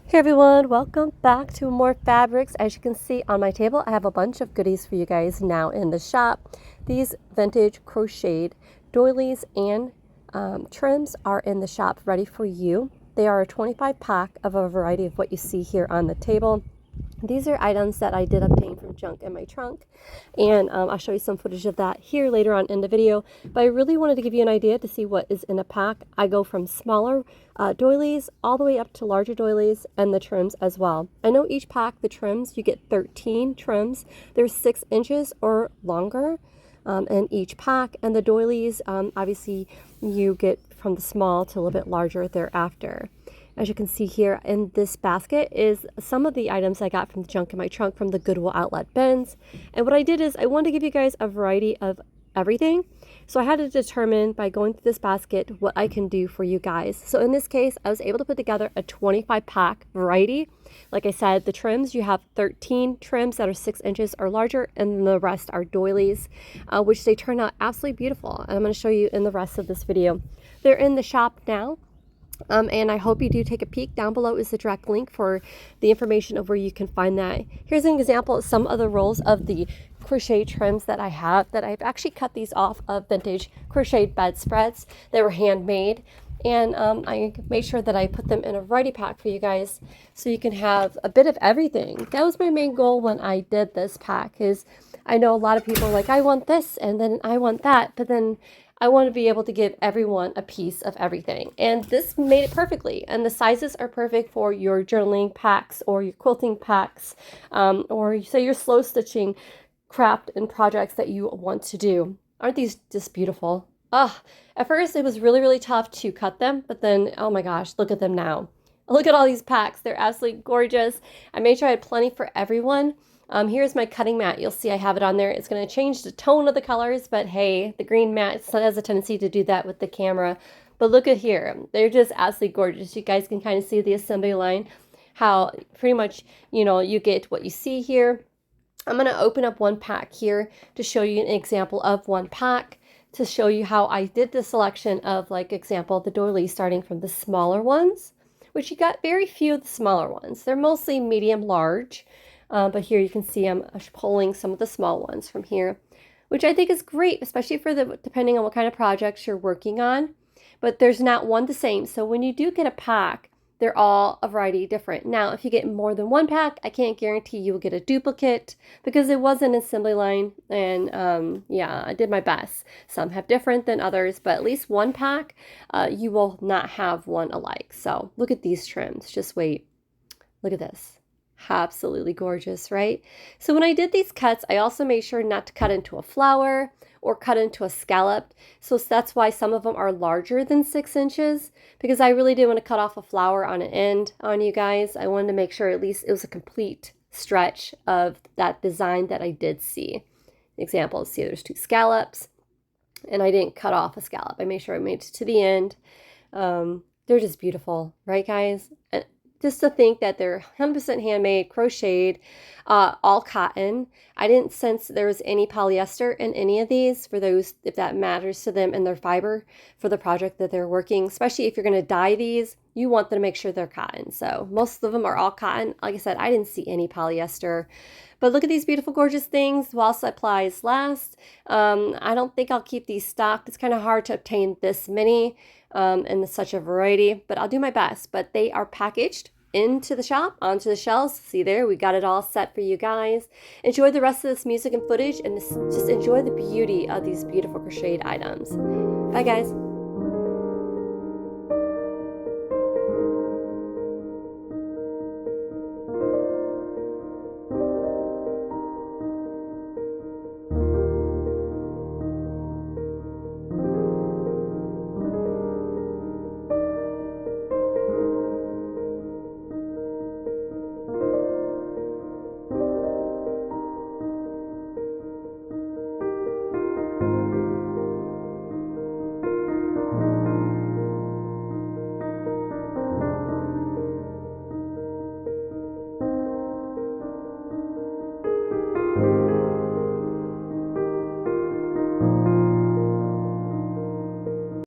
Hey everyone, welcome back to More Fabrics. As you can see on my table, I have a bunch of goodies for you guys now in the shop. These vintage crocheted doilies and trims are in the shop ready for you. They are a 25 pack of a variety of what you see here on the table. These are items that I did obtain from junk in my trunk, and I'll show you some footage of that here later on in the video. But I really wanted to give you an idea to see what is in a pack. I go from smaller doilies all the way up to larger doilies and the trims as well. I know each pack, the trims, you get 13 trims. They're 6 inches or longer in each pack, and the doilies, obviously, you get from the small to a little bit larger thereafter. As you can see here in this basket is some of the items I got from the junk in my trunk from the Goodwill outlet bins. And what I did is I wanted to give you guys a variety of everything. So I had to determine by going through this basket what I can do for you guys. So in this case, I was able to put together a 25 pack variety. Like I said, the trims, you have 13 trims that are 6 inches or larger, and the rest are doilies, which they turn out absolutely beautiful. And I'm going to show you in the rest of this video. They're in the shop now. And I hope you do take a peek. Down below is the direct link for the information of where you can find that. Here's an example of some of the rolls of the crochet trims that I have, that I've actually cut these off of vintage crocheted bedspreads. They were handmade, and I made sure that I put them in a variety pack for you guys so you can have a bit of everything. That was my main goal when I did this pack. Is I know a lot of people are like, I want this and then I want that, but then I want to be able to give everyone a piece of everything. And this made it perfectly. And the sizes are perfect for your journaling packs or your quilting packs, or say your slow stitching craft and projects that you want to do. Aren't these just beautiful? At first it was really, really tough to cut them, but then, oh my gosh, look at them now. Look at all these packs. They're absolutely gorgeous. I made sure I had plenty for everyone. Here's my cutting mat. You'll see I have it on there. It's going to change the tone of the colors, but hey, the green mat has a tendency to do that with the camera. But look at here. They're just absolutely gorgeous. You guys can kind of see the assembly line, how pretty much, you get what you see here. I'm going to open up one pack here to show you an example of one pack, to show you how I did the selection of, like, example, the doilies, starting from the smaller ones, which you got very few of the smaller ones. They're mostly medium large. But here you can see I'm pulling some of the small ones from here, which I think is great, especially for depending on what kind of projects you're working on. But there's not one the same. So when you do get a pack, they're all a variety different. Now, if you get more than one pack, I can't guarantee you will get a duplicate because it was an assembly line. And yeah, I did my best. Some have different than others, but at least one pack, you will not have one alike. So look at these trims. Just wait. Look at this. Absolutely gorgeous, right? So when I did these cuts, I also made sure not to cut into a flower or cut into a scallop. So that's why some of them are larger than 6 inches, because I really didn't want to cut off a flower on an end on you guys. I wanted to make sure at least it was a complete stretch of that design that I did see. Example, see there's 2 scallops, and I didn't cut off a scallop. I made sure I made it to the end. They're just beautiful, right, guys? And just to think that they're 100% handmade, crocheted, all cotton. I didn't sense there was any polyester in any of these, for those, if that matters to them, and their fiber for the project that they're working. Especially if you're going to dye these, you want them to make sure they're cotton. So most of them are all cotton. Like I said, I didn't see any polyester. But look at these beautiful, gorgeous things. While supplies last. I don't think I'll keep these stocked. It's kind of hard to obtain this many in such a variety, but I'll do my best. But they are packaged into the shop, onto the shelves. See there, we got it all set for you guys. Enjoy the rest of this music and footage, and just enjoy the beauty of these beautiful crocheted items. Bye, guys.